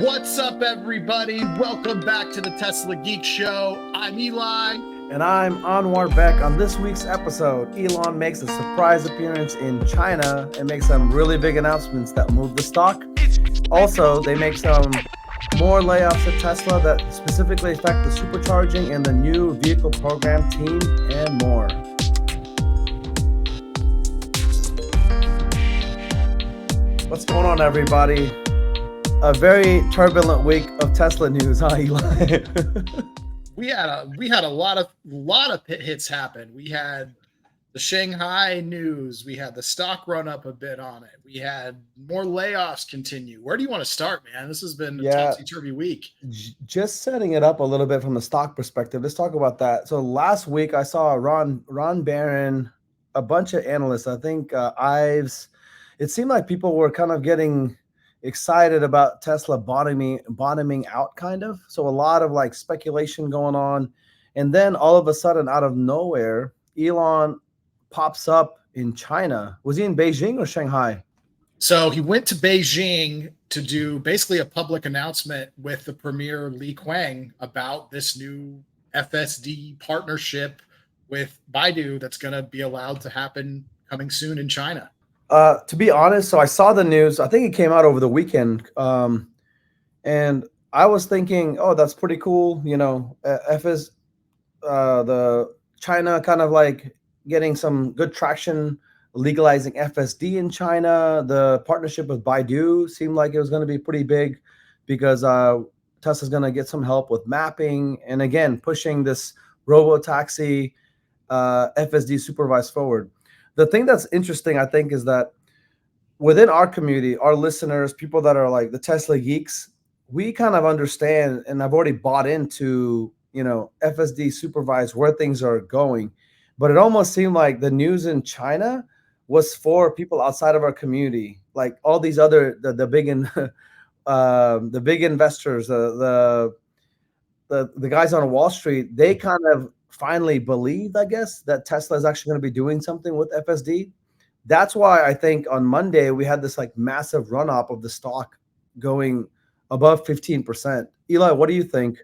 What's up, everybody? Welcome back to the Tesla Geek Show. I'm Eli. And I'm Anwar Beck. On this week's episode, Elon makes a surprise appearance in China and makes some really big announcements that move the stock. Also, they make some more layoffs at Tesla that specifically affect the Supercharging and the new vehicle program team and more. What's going on, everybody? A very turbulent week of Tesla news, huh, Eli? We had a lot of hits happen. We had the Shanghai news. We had the stock run up a bit on it. We had more layoffs continue. Where do you want to start, man? This has been a topsy-turvy week. Just setting it up a little bit from the stock perspective. Let's talk about that. So last week I saw Ron Barron, a bunch of analysts. I think Ives. It seemed like people were kind of getting excited about Tesla bottoming out, kind of. So a lot of like speculation going on, and then all of a sudden, out of nowhere, Elon pops up in China. Was he in Beijing or Shanghai? So he went to Beijing to do basically a public announcement with the premier Li Qiang about this new FSD partnership with Baidu that's going to be allowed to happen coming soon in China. To be honest, so I saw the news. I think it came out over the weekend, and I was thinking, oh, that's pretty cool. You know, the China kind of like getting some good traction, legalizing FSD in China. The partnership with Baidu seemed like it was going to be pretty big because Tesla's going to get some help with mapping and again pushing this robo-taxi FSD supervised forward. The thing that's interesting, I think, is that within our community, our listeners, people that are like the Tesla geeks, we kind of understand and I've already bought into, FSD supervised where things are going. But it almost seemed like the news in China was for people outside of our community, like all these other the big investors, the guys on Wall Street. They kind of finally believed, I guess, that Tesla is actually going to be doing something with FSD. That's why I think on Monday we had this like massive run up of the stock going above 15%. Eli, what do you think?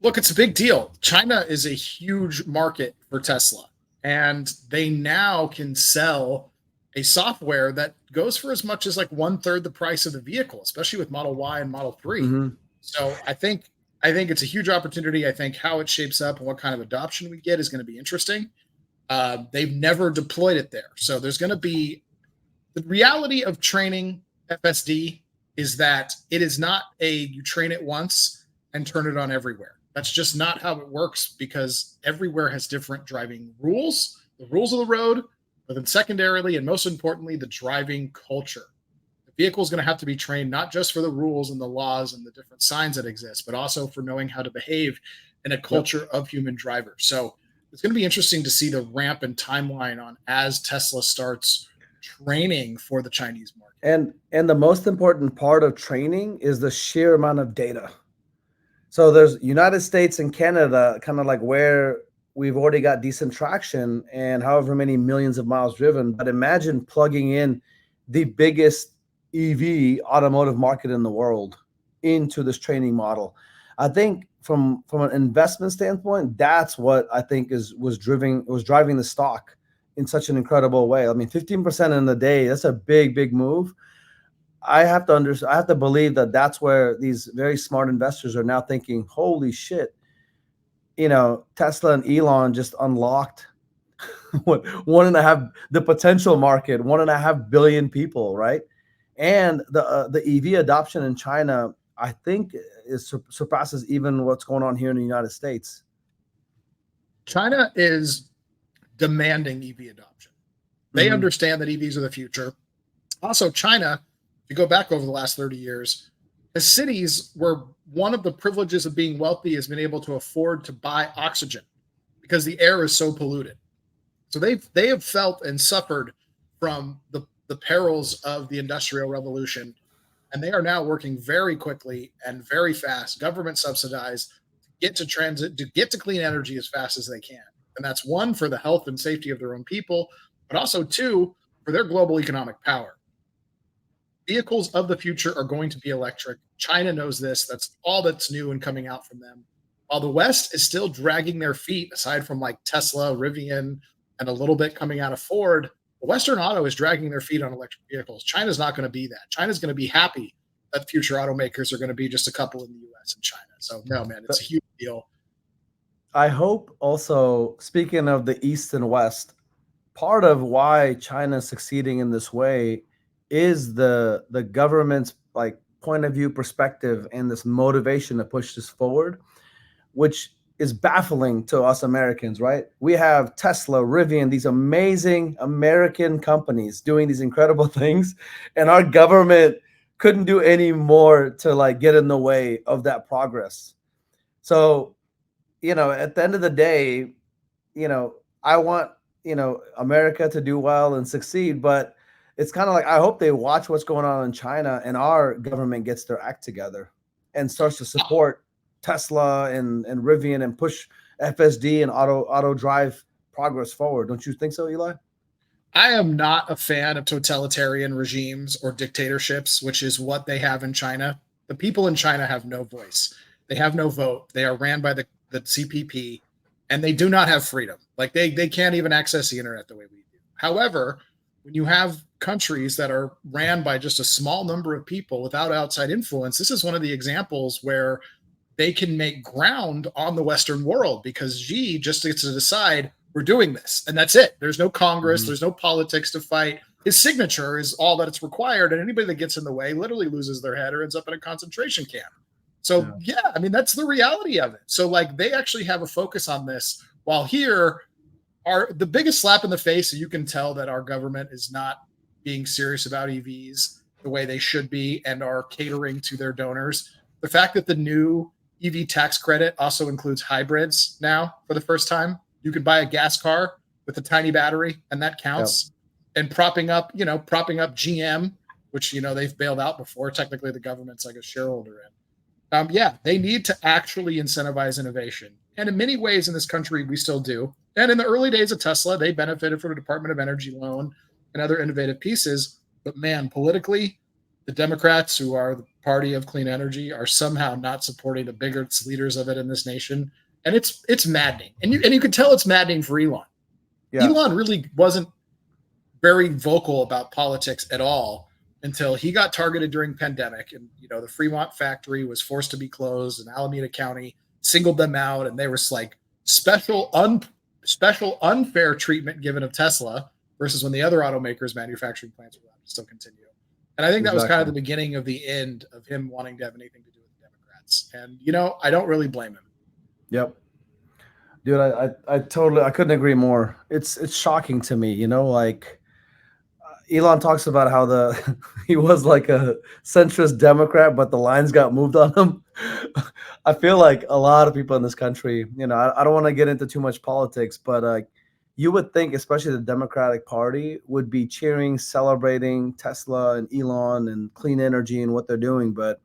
Look, it's a big deal. China is a huge market for Tesla, and they now can sell a software that goes for as much as like 1/3 the price of the vehicle, especially with Model Y and Model 3. Mm-hmm. So I think it's a huge opportunity. I think how it shapes up and what kind of adoption we get is going to be interesting. They've never deployed it there. So there's going to be the reality of training FSD is that it is not you train it once and turn it on everywhere. That's just not how it works because everywhere has different driving rules, the rules of the road, but then secondarily and most importantly, the driving culture. Vehicle is going to have to be trained not just for the rules and the laws and the different signs that exist, but also for knowing how to behave in a culture of human drivers. So it's going to be interesting to see the ramp and timeline on as Tesla starts training for the Chinese market. And the most important part of training is the sheer amount of data. So there's United States and Canada, kind of like where we've already got decent traction and however many millions of miles driven. But imagine plugging in the biggest EV automotive market in the world into this training model. I think from an investment standpoint, that's what I think was driving the stock in such an incredible way. I mean, 15% in a day, that's a big move. I have to believe that that's where these very smart investors are now thinking, holy shit, Tesla and Elon just unlocked the potential market, 1.5 billion people, right? And the EV adoption in China, I think, surpasses even what's going on here in the United States. China is demanding EV adoption. They understand that EVs are the future. Also, China, if you go back over the last 30 years, the cities were one of the privileges of being wealthy has been able to afford to buy oxygen because the air is so polluted. So they have felt and suffered from the perils of the Industrial Revolution, and they are now working very quickly and very fast, government subsidized, to get to clean energy as fast as they can. And that's one, for the health and safety of their own people, but also two, for their global economic power. vehicles of the future are going to be electric. China knows this. That's all that's new and coming out from them. While the West is still dragging their feet, aside from like Tesla, Rivian, and a little bit coming out of Ford, the Western auto is dragging their feet on electric vehicles. China's not going to be that. China's going to be happy that future automakers are going to be just a couple in the US and China. So, no, man, it's a huge deal. I hope also, speaking of the East and West, part of why China is succeeding in this way is the government's like point of view perspective and this motivation to push this forward, which is baffling to us Americans, right? We have Tesla, Rivian, these amazing American companies doing these incredible things, and our government couldn't do any more to like get in the way of that progress. So, at the end of the day, I want, America to do well and succeed, but it's kind of like, I hope they watch what's going on in China and our government gets their act together and starts to support Tesla and Rivian and push FSD and auto drive progress forward. Don't you think so, Eli? I am not a fan of totalitarian regimes or dictatorships, which is what they have in China. The people in China have no voice. They have no vote. They are ran by the CPP, and they do not have freedom. Like they can't even access the internet the way we do. However, when you have countries that are ran by just a small number of people without outside influence, this is one of the examples where they can make ground on the Western world because Xi just gets to decide we're doing this. And that's it. There's no Congress. There's no politics to fight. His signature is all that it's required. And anybody that gets in the way literally loses their head or ends up in a concentration camp. So, yeah, I mean, that's the reality of it. So, like, they actually have a focus on this, while here are the biggest slap in the face. So you can tell that our government is not being serious about EVs the way they should be and are catering to their donors. The fact that the new EV tax credit also includes hybrids now for the first time. You could buy a gas car with a tiny battery, and that counts. Yep. And propping up GM, which, they've bailed out before. Technically, the government's like a shareholder in. They need to actually incentivize innovation. And in many ways in this country, we still do. And in the early days of Tesla, they benefited from a Department of Energy loan and other innovative pieces. But man, politically, the Democrats, who are the party of clean energy, are somehow not supporting the biggest leaders of it in this nation. And it's maddening. And you can tell it's maddening for Elon. Yeah. Elon really wasn't very vocal about politics at all until he got targeted during pandemic. And, the Fremont factory was forced to be closed, and Alameda County singled them out. And there was like special unfair treatment given of Tesla versus when the other automakers' manufacturing plants were allowed to still continue. And I think that was kind of the beginning of the end of him wanting to have anything to do with the Democrats. And, I don't really blame him. Yep. Dude, I couldn't agree more. It's shocking to me, Elon talks about how he was like a centrist Democrat, but the lines got moved on him. I feel like a lot of people in this country, I don't want to get into too much politics, but you would think, especially the Democratic Party, would be cheering, celebrating Tesla and Elon and clean energy and what they're doing, but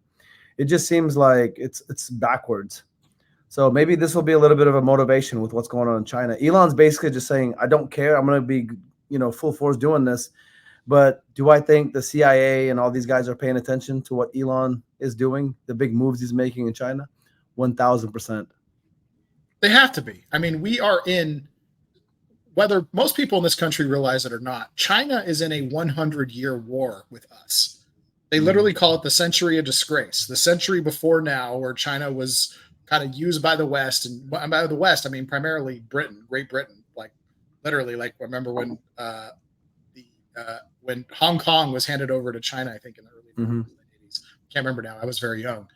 it just seems like it's backwards. So maybe this will be a little bit of a motivation with what's going on in China. Elon's basically just saying, I don't care. I'm going to be, full force doing this. But do I think the CIA and all these guys are paying attention to what Elon is doing, the big moves he's making in China? 1,000%. They have to be. I mean, we are in, whether most people in this country realize it or not, China is in a 100-year war with us. They literally call it the century of disgrace. The century before now, where China was kind of used by the West, and by the West, I mean primarily Great Britain. Like literally, like remember when when Hong Kong was handed over to China, I think in the early 80s. Can't remember now. I was very young.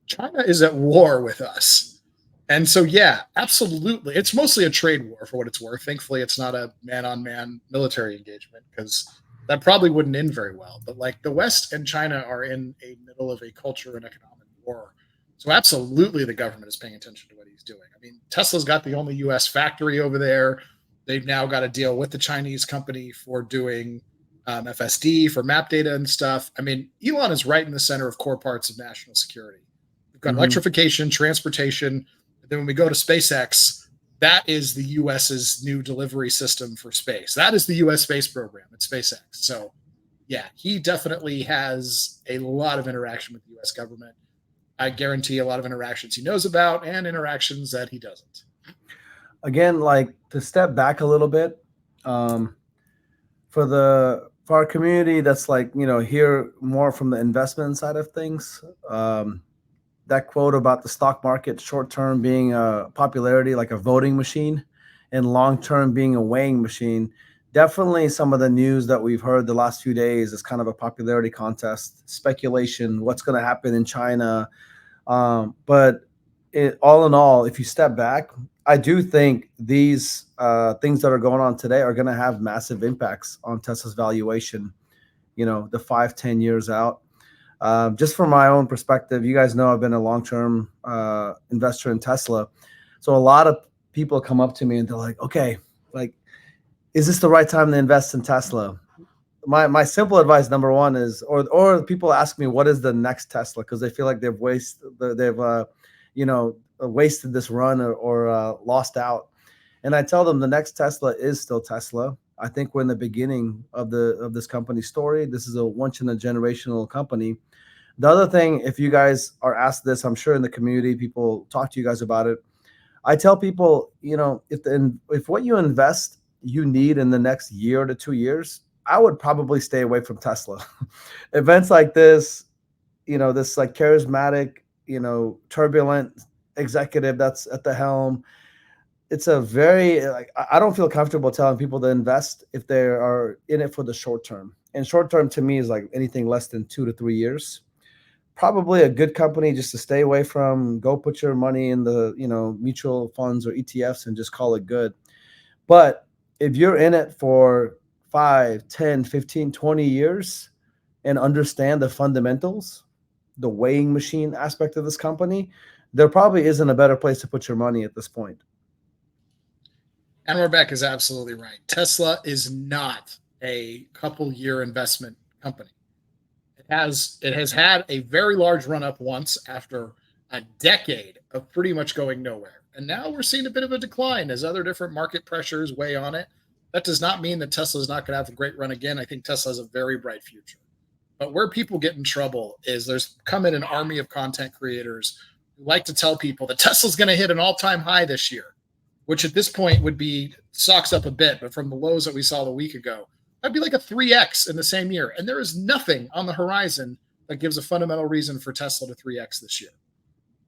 China is at war with us. And so, yeah, absolutely. It's mostly a trade war for what it's worth. Thankfully, it's not a man-on-man military engagement because that probably wouldn't end very well. But like the West and China are in a middle of a culture and economic war. So absolutely the government is paying attention to what he's doing. I mean, Tesla's got the only U.S. factory over there. They've now got to deal with the Chinese company for doing FSD, for map data and stuff. I mean, Elon is right in the center of core parts of national security. We've got electrification, transportation. And then when we go to SpaceX, that is the U.S.'s new delivery system for space. That is the U.S. space program. It's SpaceX. So, yeah, he definitely has a lot of interaction with the US government. I guarantee a lot of interactions he knows about and interactions that he doesn't. Again, like to step back a little bit, um, for our community that's like, hear more from the investment side of things. That quote about the stock market short term being a popularity like a voting machine and long term being a weighing machine. Definitely some of the news that we've heard the last few days is kind of a popularity contest, speculation, what's going to happen in China. But all in all, if you step back, I do think these things that are going on today are going to have massive impacts on Tesla's valuation, the 5-10 years out. Just from my own perspective, you guys know I've been a long-term investor in Tesla. So a lot of people come up to me and they're like, okay, like, is this the right time to invest in Tesla? My simple advice, number one, is, or people ask me, what is the next Tesla? Because they feel like they've wasted this run or lost out. And I tell them the next Tesla is still Tesla. I think we're in the beginning of this company's story. This is a once in a generational company. The other thing, if you guys are asked this, I'm sure in the community, people talk to you guys about it. I tell people, if what you invest you need in the next year to 2 years, I would probably stay away from Tesla. Events like this, this like charismatic, turbulent executive that's at the helm. It's a very like I don't feel comfortable telling people to invest if they are in it for the short term. And short term to me is like anything less than 2 to 3 years. Probably a good company just to stay away from. Go put your money in the mutual funds or ETFs and just call it good. But if you're in it for 5, 10, 15, 20 years and understand the fundamentals, the weighing machine aspect of this company, there probably isn't a better place to put your money at this point. And Rebecca is absolutely right. Tesla is not a couple year investment company. It has had a very large run up once after a decade of pretty much going nowhere. And now we're seeing a bit of a decline as other different market pressures weigh on it. That does not mean that Tesla is not going to have a great run again. I think Tesla has a very bright future. But where people get in trouble is there's come in an army of content creators who like to tell people that Tesla's going to hit an all-time high this year, which at this point would be socks up a bit, but from the lows that we saw a week ago, that'd be like a 3x in the same year. And there is nothing on the horizon that gives a fundamental reason for Tesla to 3x this year.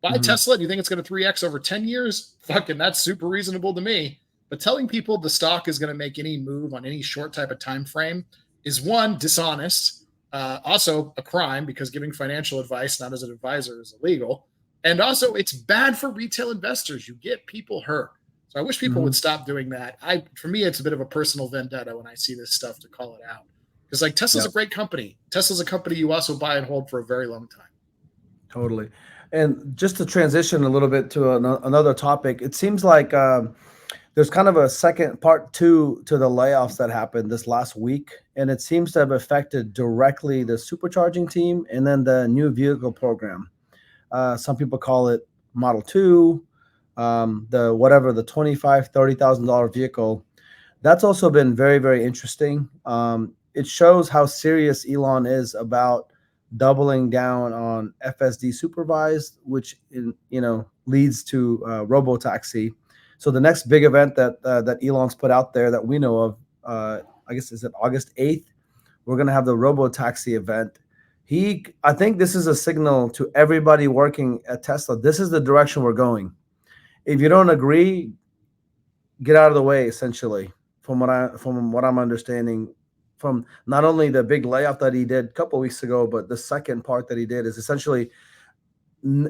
Buy Tesla, do you think it's going to 3x over 10 years? Fucking, that's super reasonable to me. But telling people the stock is going to make any move on any short type of time frame is, one, dishonest, also a crime because giving financial advice, not as an advisor, is illegal. And also it's bad for retail investors. You get people hurt. So I wish people would stop doing that. For me, it's a bit of a personal vendetta when I see this stuff to call it out. Because like Tesla's a great company. Tesla's a company you also buy and hold for a very long time. Totally. And just to transition a little bit to another topic, it seems like there's kind of a second part two to the layoffs that happened this last week. And it seems to have affected directly the Supercharging team and then the new vehicle program. Some people call it Model 2, the $25,000, $30,000 vehicle. That's also been very, very interesting. It shows how serious Elon is about doubling down on FSD supervised, which leads to robotaxi. So the next big event that Elon's put out there that we know of, I guess is it August 8th, we're gonna have the robotaxi event. I think this is a signal to everybody working at Tesla. This is the direction we're going. If you don't agree, get out of the way, essentially, from what I'm understanding from not only the big layoff that he did a couple of weeks ago, but the second part that he did is essentially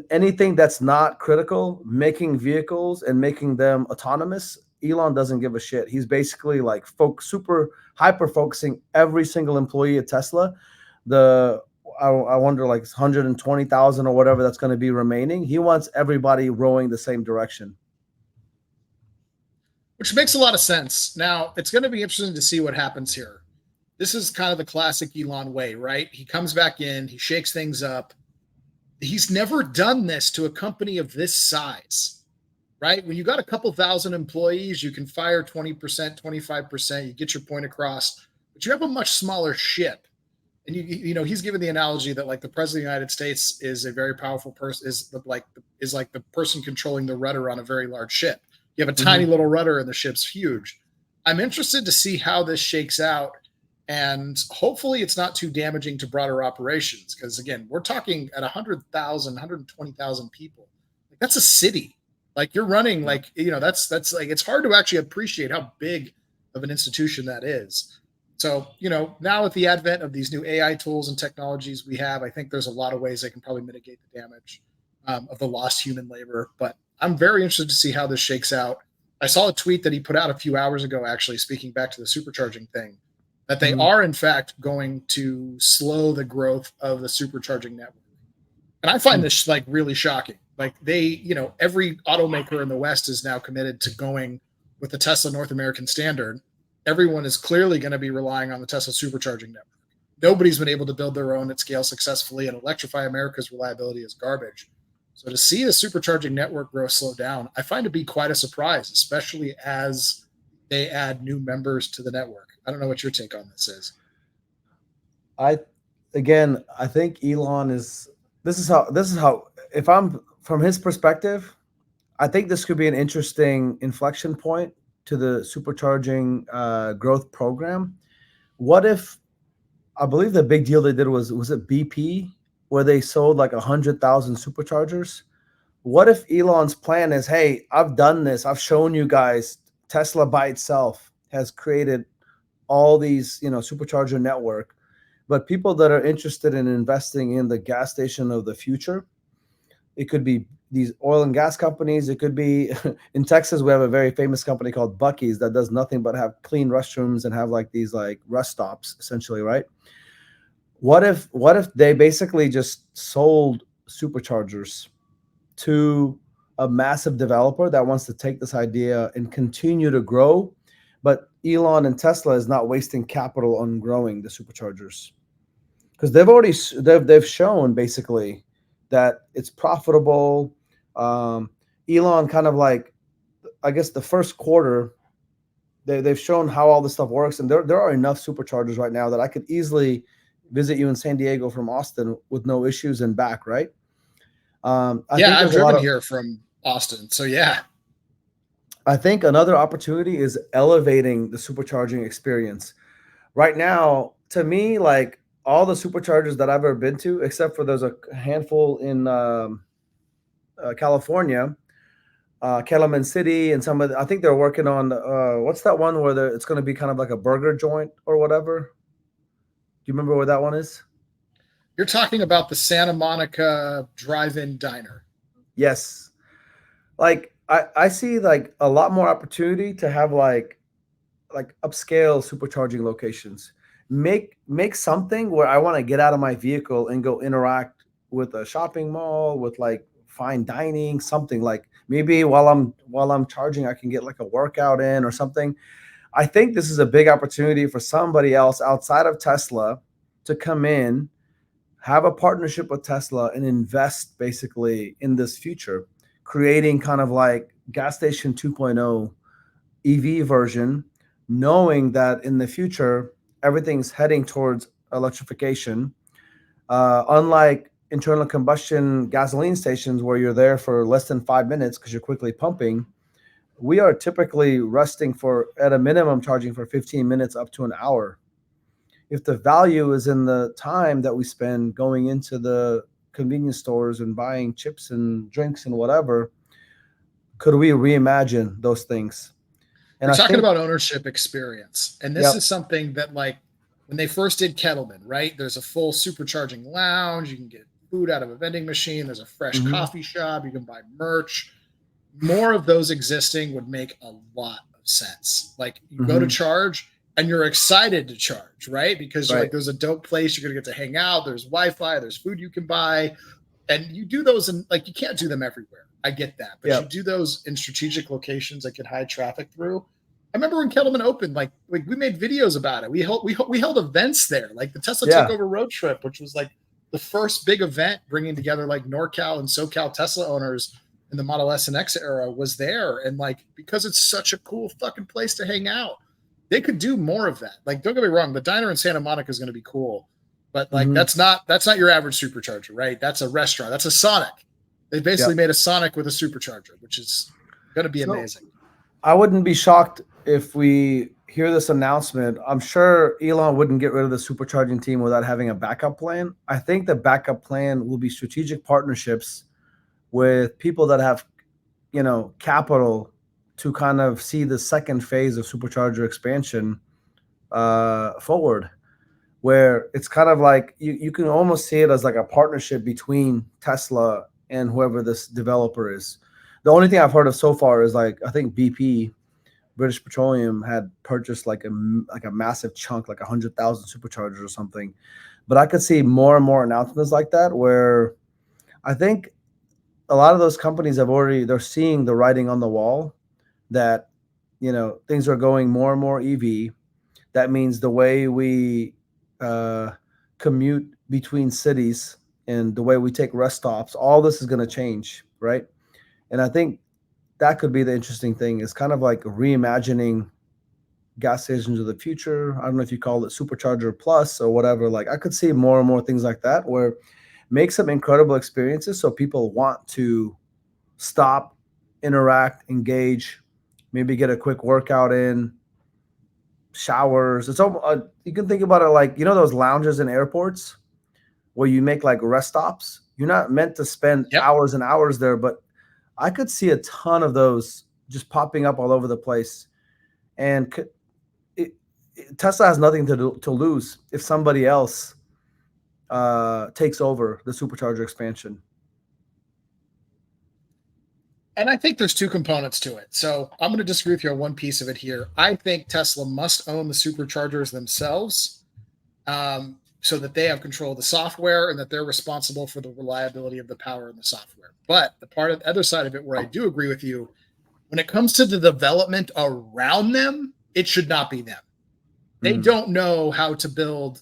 anything that's not critical, making vehicles and making them autonomous. Elon doesn't give a shit. He's basically like super hyper focusing every single employee at Tesla. I wonder, like 120,000 or whatever that's going to be remaining. He wants everybody rowing the same direction. Which makes a lot of sense. Now, it's going to be interesting to see what happens here. This is kind of the classic Elon way, right? He comes back in, he shakes things up. He's never done this to a company of this size, right? When you got a couple thousand employees, you can fire 20%, 25%, you get your point across, but you have a much smaller ship. and he's given the analogy that like the president of the United States is a very powerful person, is like the person controlling the rudder on a very large ship. You have a tiny little rudder and the ship's huge. I'm interested to see how this shakes out, and hopefully it's not too damaging to broader operations, because again, we're talking at 100,000, 120,000 people. Like, that's a city. Like, you're running, like, that's like, it's hard to actually appreciate how big of an institution that is. So, now with the advent of these new AI tools and technologies we have, I think there's a lot of ways they can probably mitigate the damage of the lost human labor. But I'm very interested to see how this shakes out. I saw a tweet that he put out a few hours ago, actually, speaking back to the supercharging thing, that they are, in fact, going to slow the growth of the supercharging network. And I find this like really shocking. Like, every automaker in the West is now committed to going with the Tesla North American standard. Everyone is clearly going to be relying on the Tesla supercharging network. Nobody's been able to build their own at scale successfully, and electrify America's reliability is garbage. So to see the supercharging network growth slow down, I find to be quite a surprise, especially as they add new members to the network. I don't know what your take on this is. I think Elon this is how, if I'm from his perspective, I think this could be an interesting inflection point to the supercharging growth program. What if, I believe the big deal they did was it BP, where they sold like 100,000 superchargers? What if Elon's plan is, hey, I've done this, I've shown you guys, Tesla by itself has created all these, supercharger network, but people that are interested in investing in the gas station of the future, it could be these oil and gas companies. It could be in Texas, we have a very famous company called Buc-ee's that does nothing but have clean restrooms and have like these like rest stops, essentially, right? What if they basically just sold superchargers to a massive developer that wants to take this idea and continue to grow, but Elon and Tesla is not wasting capital on growing the superchargers, because they've shown basically that it's profitable. Elon kind of like, I guess the first quarter, they've shown how all this stuff works, and there are enough superchargers right now that I could easily visit you in San Diego from Austin with no issues and back, right? I've driven here from Austin, so yeah. I think another opportunity is elevating the supercharging experience. Right now, to me, like all the superchargers that I've ever been to, except for there's a handful in California, Kettleman City, and I think they're working on what's that one where it's going to be kind of like a burger joint or whatever. Do you remember where that one is? You're talking about the Santa Monica drive-in diner. Yes. Like I see like a lot more opportunity to have like upscale supercharging locations. Make something where I want to get out of my vehicle and go interact with a shopping mall, with like fine dining, something like maybe while I'm charging, I can get like a workout in or something. I think this is a big opportunity for somebody else outside of Tesla to come in, have a partnership with Tesla, and invest basically in this future, creating kind of like gas station 2.0 EV version, knowing that in the future, everything's heading towards electrification. Unlike internal combustion gasoline stations where you're there for less than 5 minutes because you're quickly pumping, we are typically resting for, at a minimum, charging for 15 minutes up to an hour. If the value is in the time that we spend going into the convenience stores and buying chips and drinks and whatever, could we reimagine those things? And we're talking about ownership experience. And this is something that, like, when they first did Kettleman, right? There's a full supercharging lounge. You can get food out of a vending machine. There's a fresh coffee shop. You can buy merch. More of those existing would make a lot of sense. Like, you go to charge and you're excited to charge, right? Because you're like, there's a dope place. You're going to get to hang out. There's Wi-Fi. There's food you can buy. And you do those, and like, you can't do them everywhere. I get that. But you do those in strategic locations that get high traffic through. I remember when Kettleman opened, like we made videos about it. We held events there, like the Tesla Takeover Road Trip, which was like the first big event bringing together like NorCal and SoCal Tesla owners in the Model S and X era was there. And like, because it's such a cool fucking place to hang out, they could do more of that. Like, don't get me wrong, the diner in Santa Monica is going to be cool, But like that's not your average supercharger, right? That's a restaurant. That's a Sonic. They basically made a Sonic with a supercharger, which is going to be amazing. I wouldn't be shocked if we hear this announcement. I'm sure Elon wouldn't get rid of the supercharging team without having a backup plan. I think the backup plan will be strategic partnerships with people that have, capital to kind of see the second phase of supercharger expansion forward, where it's kind of like you can almost see it as like a partnership between Tesla and whoever this developer is. The only thing I've heard of so far is like, I think BP, British Petroleum, had purchased like a massive chunk, like 100,000 superchargers or something. But I could see more and more announcements like that, where I think a lot of those companies they're seeing the writing on the wall that, things are going more and more EV. That means the way we commute between cities and the way we take rest stops, all this is going to change, right? And I think that could be the interesting thing, is kind of like reimagining gas stations of the future. I don't know if you call it Supercharger Plus or whatever. Like, I could see more and more things like that, where make some incredible experiences so people want to stop, interact, engage, maybe get a quick workout in, showers. It's almost, you can think about it like, those lounges in airports where you make like rest stops. You're not meant to spend hours and hours there, but I could see a ton of those just popping up all over the place. And Tesla has nothing to lose if somebody else takes over the supercharger expansion. And I think there's two components to it. So I'm going to disagree with you on one piece of it here. I think Tesla must own the superchargers themselves, so that they have control of the software and that they're responsible for the reliability of the power in the software. But the other side of it where I do agree with you, when it comes to the development around them, it should not be them. They don't know how to build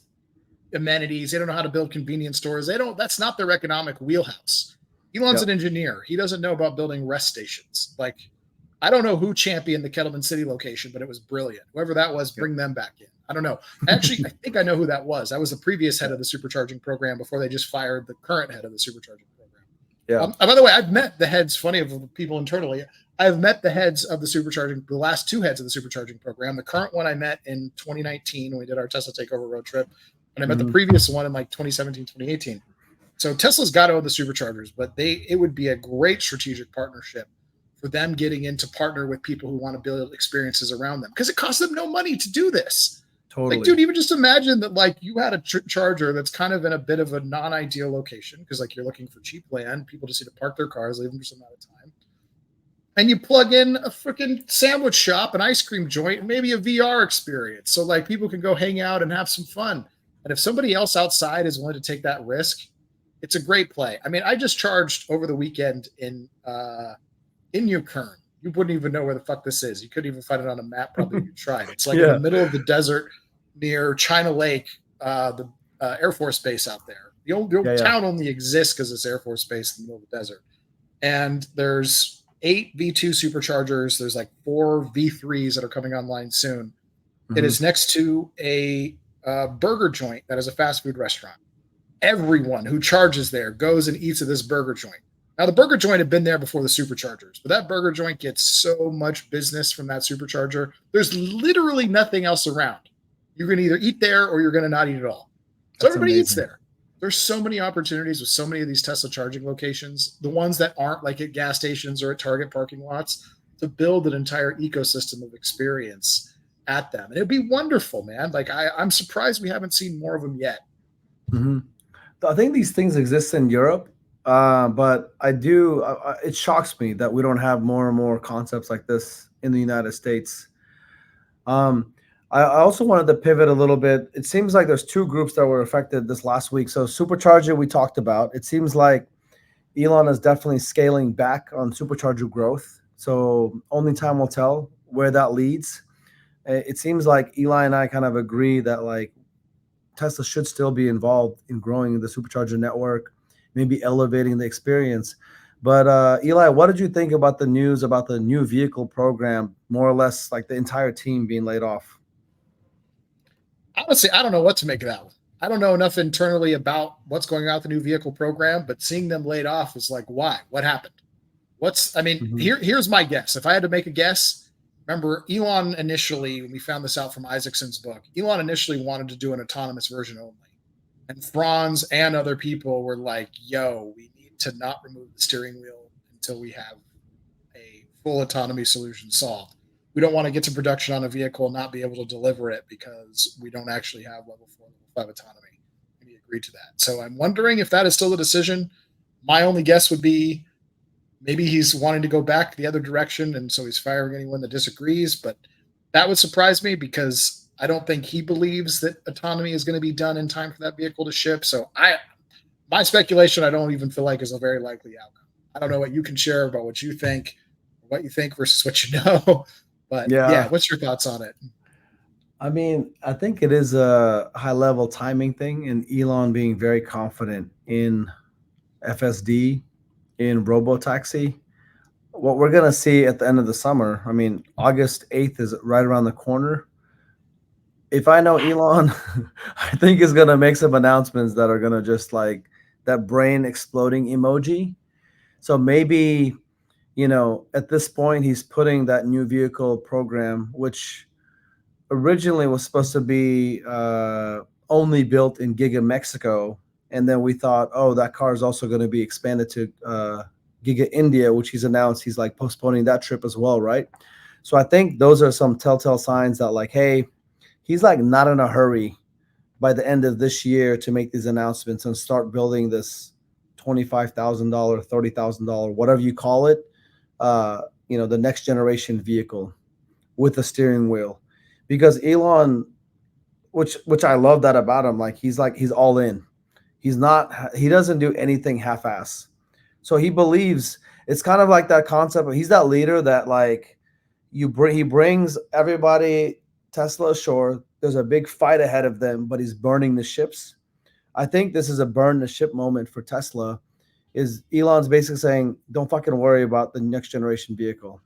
amenities. They don't know how to build convenience stores. That's not their economic wheelhouse. Elon's an engineer. He doesn't know about building rest stations. Like, I don't know who championed the Kettleman City location, but it was brilliant. Whoever that was, bring them back in. I don't know. Actually, I think I know who that was. I was the previous head of the supercharging program before they just fired the current head of the supercharging program. Yeah. By the way, I've met the heads, funny of the people internally. I've met the heads of the last two heads of the supercharging program. The current one I met in 2019 when we did our Tesla Takeover road trip. And I met the previous one in like 2017, 2018. So Tesla's got to own the superchargers, but it would be a great strategic partnership for them getting in to partner with people who want to build experiences around them, because it costs them no money to do this. Totally. Like, dude, even just imagine that, like, you had a charger that's kind of in a bit of a non-ideal location because, like, you're looking for cheap land. People just need to park their cars, leave them for some amount of time. And you plug in a freaking sandwich shop, an ice cream joint, and maybe a VR experience. So, like, people can go hang out and have some fun. And if somebody else outside is willing to take that risk, it's a great play. I mean, I just charged over the weekend in Ukraine. You wouldn't even know where the fuck this is. You couldn't even find it on a map, probably if you tried. It's like in the middle of the desert near China Lake, the Air Force Base out there. The old town only exists because it's Air Force Base in the middle of the desert. And there's 8 V2 superchargers. There's like 4 V3s that are coming online soon. It is next to a burger joint that is a fast food restaurant. Everyone who charges there goes and eats at this burger joint. Now, the burger joint had been there before the superchargers, but that burger joint gets so much business from that supercharger. There's literally nothing else around. You're going to either eat there or you're going to not eat at all. So everybody eats there. There's so many opportunities with so many of these Tesla charging locations, the ones that aren't like at gas stations or at Target parking lots, to build an entire ecosystem of experience at them. And it'd be wonderful, man. Like, I'm surprised we haven't seen more of them yet. I think these things exist in Europe. But it shocks me that we don't have more and more concepts like this in the United States. I also wanted to pivot a little bit. It seems like there's 2 groups that were affected this last week. So Supercharger, we talked about. It seems like Elon is definitely scaling back on Supercharger growth. So only time will tell where that leads. It seems like Eli and I kind of agree that, like, Tesla should still be involved in growing the Supercharger network, maybe elevating the experience. But Eli, what did you think about the news about the new vehicle program, more or less like the entire team being laid off? Honestly, I don't know what to make of that one. I don't know enough internally about what's going on with the new vehicle program, but seeing them laid off was like, why? What happened? I mean, Mhm. here's my guess. If I had to make a guess, remember Elon initially, when we found this out from Isaacson's book, Elon initially wanted to do an autonomous version only. And Franz and other people were like, yo, we need to not remove the steering wheel until we have a full autonomy solution solved. We don't want to get to production on a vehicle and not be able to deliver it because we don't actually have level 4, level 5 autonomy. And he agreed to that. So I'm wondering if that is still the decision. My only guess would be maybe he's wanting to go back the other direction, and so he's firing anyone that disagrees. But that would surprise me because I don't think he believes that autonomy is going to be done in time for that vehicle to ship. So my speculation, I don't even feel like is a very likely outcome. I don't know what you can share about what you think versus what you know. But yeah, Yeah. what's your thoughts on it? I mean, I think it is a high level timing thing, and Elon being very confident in FSD, in robotaxi. What we're going to see at the end of the summer, I mean, August 8th is right around the corner. If I know Elon, I think he's going to make some announcements that are going to just like that brain exploding emoji. So maybe, at this point, he's putting that new vehicle program, which originally was supposed to be only built in Giga Mexico, and then we thought, oh, that car is also going to be expanded to Giga India, which he's announced he's like postponing that trip as well, right? So I think those are some telltale signs that like, hey, he's like not in a hurry by the end of this year to make these announcements and start building this $25,000, $30,000, whatever you call it, the next generation vehicle with a steering wheel, because Elon, which I love that about him, like he's all in. He doesn't do anything half-ass. So he believes it's kind of like that concept of he's that leader that like he brings everybody Tesla ashore. There's a big fight ahead of them, but he's burning the ships. I think this is a burn the ship moment for Tesla. Is Elon's basically saying, don't fucking worry about the next generation vehicle.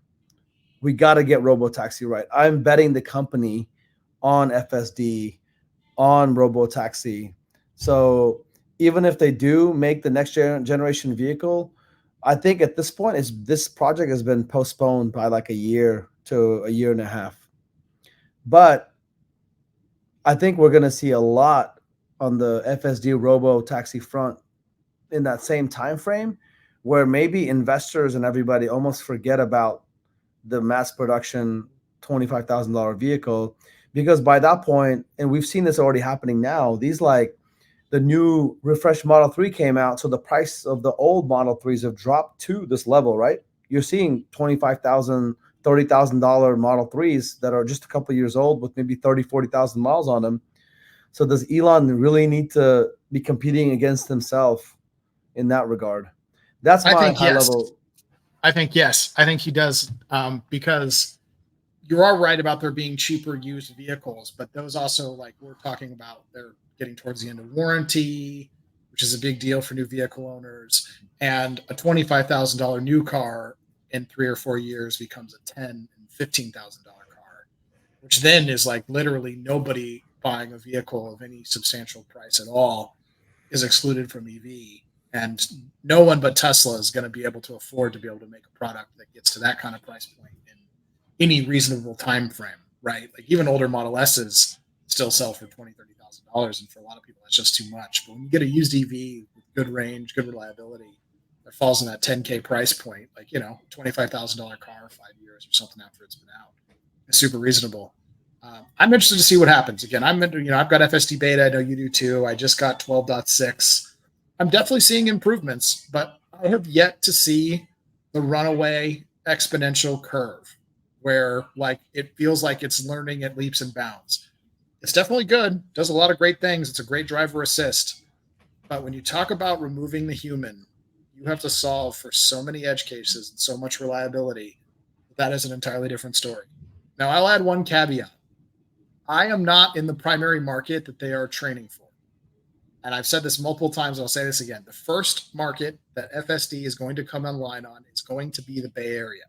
We got to get robotaxi right. I'm betting the company on FSD, on robotaxi. So even if they do make the next generation vehicle, I think at this point, this project has been postponed by like a year to a year and a half. But I think we're going to see a lot on the FSD robo taxi front in that same time frame, where maybe investors and everybody almost forget about the mass production $25,000 vehicle, because by that point, and we've seen this already happening now, these like the new refreshed Model 3 came out, so the price of the old Model 3s have dropped to this level, right? You're seeing $25,000, $30,000 Model 3s that are just a couple of years old with maybe 30, 40,000 miles on them. So does Elon really need to be competing against himself in that regard? That's I my think high yes. level. I think yes. I think he does because you are right about there being cheaper used vehicles, but those also, like we're talking about, they're getting towards the end of warranty, which is a big deal for new vehicle owners. And a $25,000 new car in 3 or 4 years becomes a $10,000 and $15,000 car, which then is like literally nobody buying a vehicle of any substantial price at all is excluded from EV. And no one but Tesla is going to be able to afford to be able to make a product that gets to that kind of price point in any reasonable time frame, right? Like even older Model S's still sell for $20,000, $30,000, and for a lot of people that's just too much. But when you get a used EV with good range, good reliability, that falls in that 10K price point, like $25,000 car, 5 years or something after it's been out, it's super reasonable. I'm interested to see what happens. Again, I've got FSD beta. I know you do too. I just got 12.6. I'm definitely seeing improvements, but I have yet to see the runaway exponential curve where like it feels like it's learning at leaps and bounds. It's definitely good, does a lot of great things. It's a great driver assist. But when you talk about removing the human, you have to solve for so many edge cases and so much reliability. That is an entirely different story. Now, I'll add one caveat. I am not in the primary market that they are training for. And I've said this multiple times. I'll say this again. The first market that FSD is going to come online on is going to be the Bay Area.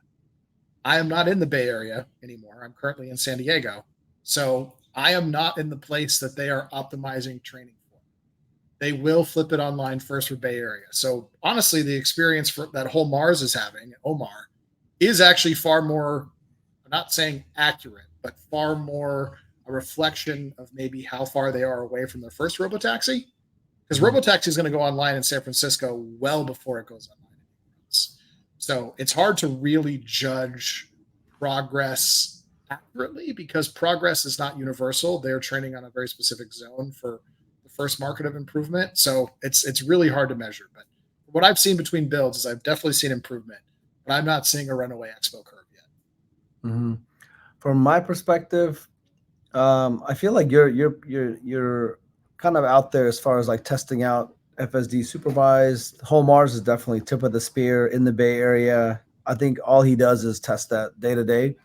I am not in the Bay Area anymore. I'm currently in San Diego. So I am not in the place that they are optimizing training for. they will flip it online first for Bay Area. So honestly, the experience for that whole Mars is having, Omar, is actually far more, I'm not saying accurate, but far more a reflection of maybe how far they are away from their first robotaxi. Because Mhm. robotaxi is going to go online in San Francisco well before it goes online anywhere else. So it's hard to really judge progress accurately because progress is not universal. They're training on a very specific zone for the first market of improvement. So it's really hard to measure. But what I've seen between builds is I've definitely seen improvement, but I'm not seeing a runaway expo curve yet. Mhm. From my perspective, I feel like you're kind of out there as far as like testing out FSD supervised. Whole Mars is definitely tip of the spear in the Bay Area. I think all he does is test that day to day.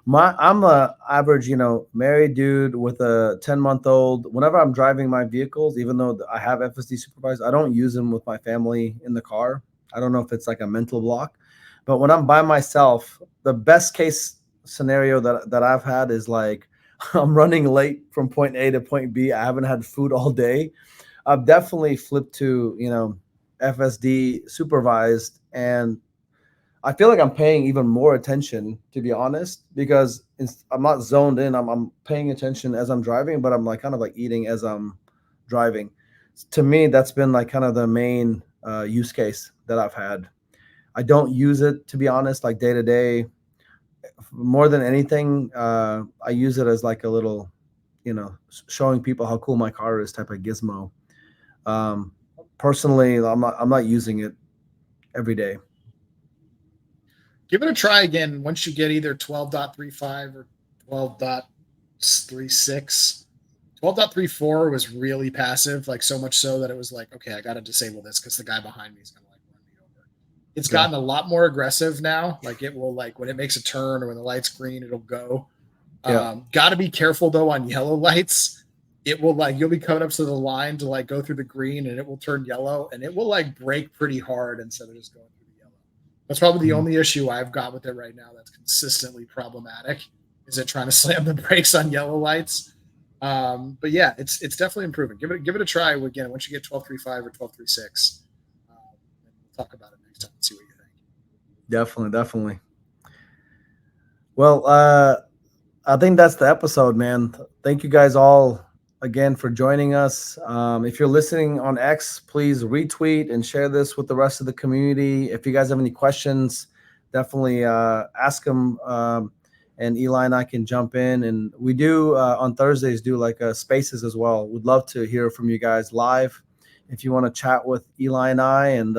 I'm a average, married dude with a 10-month-old. Whenever I'm driving my vehicles, even though I have FSD supervised, I don't use them with my family in the car. I don't know if it's like a mental block, but when I'm by myself, the best case scenario that I've had is like I'm running late from point A to point B. I haven't had food all day. I've definitely flipped to, FSD supervised, and I feel like I'm paying even more attention, to be honest, because I'm not zoned in. I'm paying attention as I'm driving, but I'm like kind of like eating as I'm driving. To me, that's been like kind of the main use case that I've had. I don't use it, to be honest, like day to day. More than anything, I use it as like a little, showing people how cool my car is type of gizmo. Um, Personally, I'm not using it every day. Give it a try again once you get either 12.35 or 12.36. 12.34 was really passive, like so much so that it was like, okay, I got to disable this because the guy behind me is going to like run me over. It's Yeah. gotten a lot more aggressive now. Like it will, like when it makes a turn or when the light's green, it'll go. Yeah. Got to be careful though on yellow lights. It will like, you'll be coming up to the line to like go through the green and it will turn yellow and it will like brake pretty hard instead of just going through the yellow. That's probably the Mhm. only issue I've got with it right now that's consistently problematic. Is it trying to slam the brakes on yellow lights? But yeah, it's definitely improving. Give it a try again once you get 12.35 or 12.36. And we'll talk about it next time and see what you think. Definitely, definitely. Well, I think that's the episode, man. Thank you guys all again for joining us. If you're listening on X, please retweet and share this with the rest of the community. If you guys have any questions, definitely ask them. And Eli and I can jump in. And we do on Thursdays do like spaces as well. We'd love to hear from you guys live. If you want to chat with Eli and I and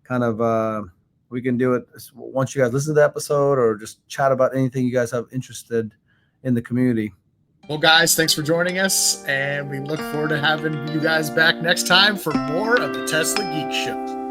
kind of we can do it once you guys listen to the episode or just chat about anything you guys have interested in the community. Well, guys, thanks for joining us, and we look forward to having you guys back next time for more of the Tesla Geek Show.